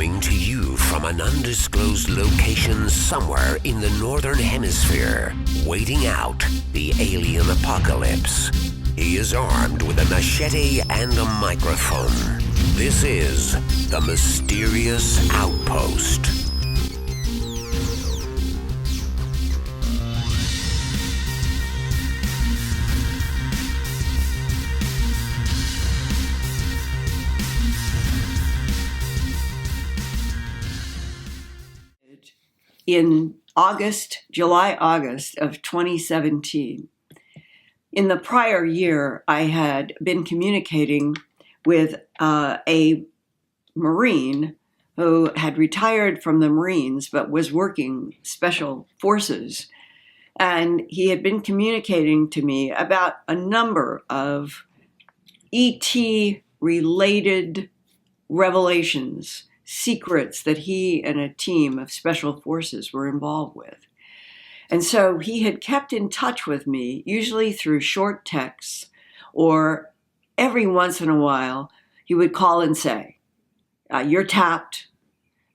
Coming to you from an undisclosed location somewhere in the Northern Hemisphere, waiting out the alien apocalypse. He is armed with a machete and a microphone. This is the Mysterious Outpost. In July, August of 2017. In the prior year, I had been communicating with a Marine who had retired from the Marines but was working special forces. And he had been communicating to me about a number of ET-related revelations, secrets that he and a team of special forces were involved with. And so he had kept in touch with me, usually through short texts, or every once in a while, he would call and say, you're tapped,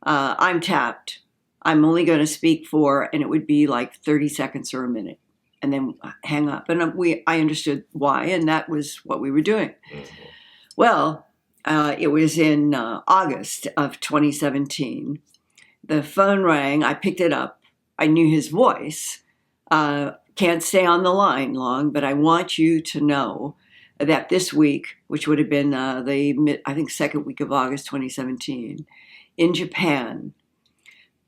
I'm tapped, I'm only going to speak for, and it would be like 30 seconds or a minute, and then hang up. And I understood why, and that was what we were doing. Mm-hmm. Well, it was in August of 2017. The phone rang. I picked it up. I knew his voice. Can't stay on the line long, but I want you to know that this week, which would have been second week of August 2017, in Japan,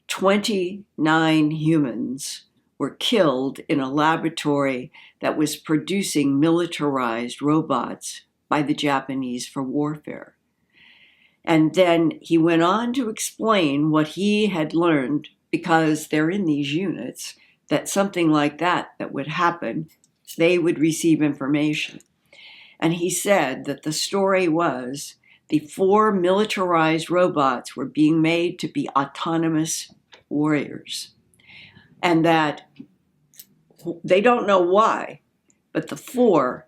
29 humans were killed in a laboratory that was producing militarized robots by the Japanese for warfare. And then he went on to explain what he had learned, because they're in these units, that something like that would happen, they would receive information. And he said that the story was the 4 militarized robots were being made to be autonomous warriors. And that they don't know why, but the 4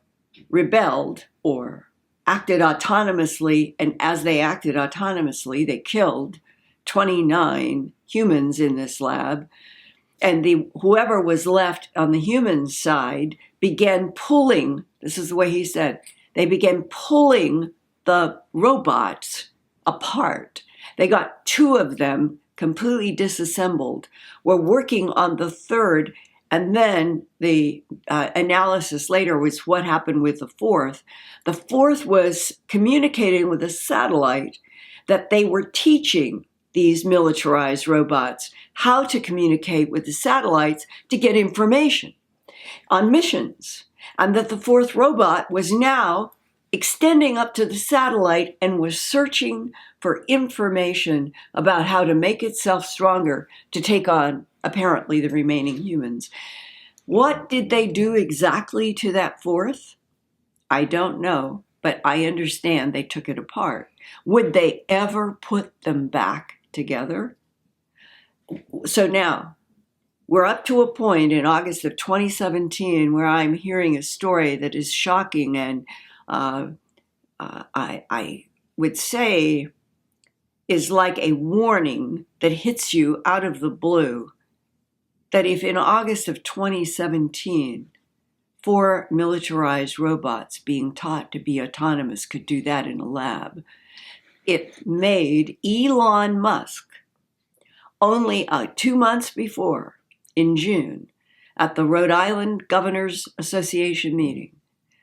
rebelled or acted autonomously, and as they acted autonomously, they killed 29 humans in this lab, and whoever was left on the human side began pulling, this is the way he said, they began pulling the robots apart. They got 2 of them completely disassembled, were working on the 3rd, and then the analysis later was what happened with the 4th. The 4th was communicating with a satellite that they were teaching these militarized robots how to communicate with the satellites to get information on missions. And that the 4th robot was now extending up to the satellite and was searching for information about how to make itself stronger to take on, apparently, the remaining humans. What did they do exactly to that 4th? I don't know, but I understand they took it apart. Would they ever put them back together? So now, we're up to a point in August of 2017 where I'm hearing a story that is shocking, and I would say is like a warning that hits you out of the blue, that if in August of 2017, 4 militarized robots being taught to be autonomous could do that in a lab, it made Elon Musk, only 2 months before, in June, at the Rhode Island Governors Association meeting.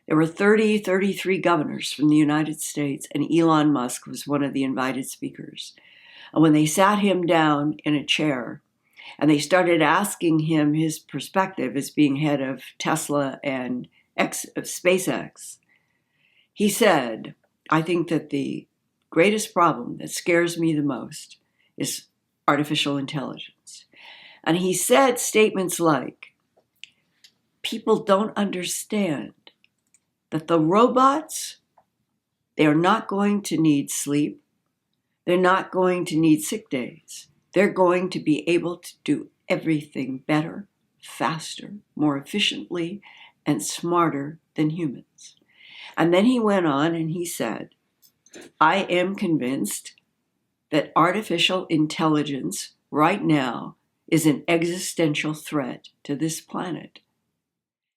There were 33 governors from the United States, and Elon Musk was one of the invited speakers. And when they sat him down in a chair, and they started asking him his perspective as being head of Tesla and SpaceX, he said, I think that the greatest problem that scares me the most is artificial intelligence. And he said statements like, people don't understand that the robots, they are not going to need sleep. They're not going to need sick days. They're going to be able to do everything better, faster, more efficiently, and smarter than humans. And then he went on and he said, I am convinced that artificial intelligence right now is an existential threat to this planet.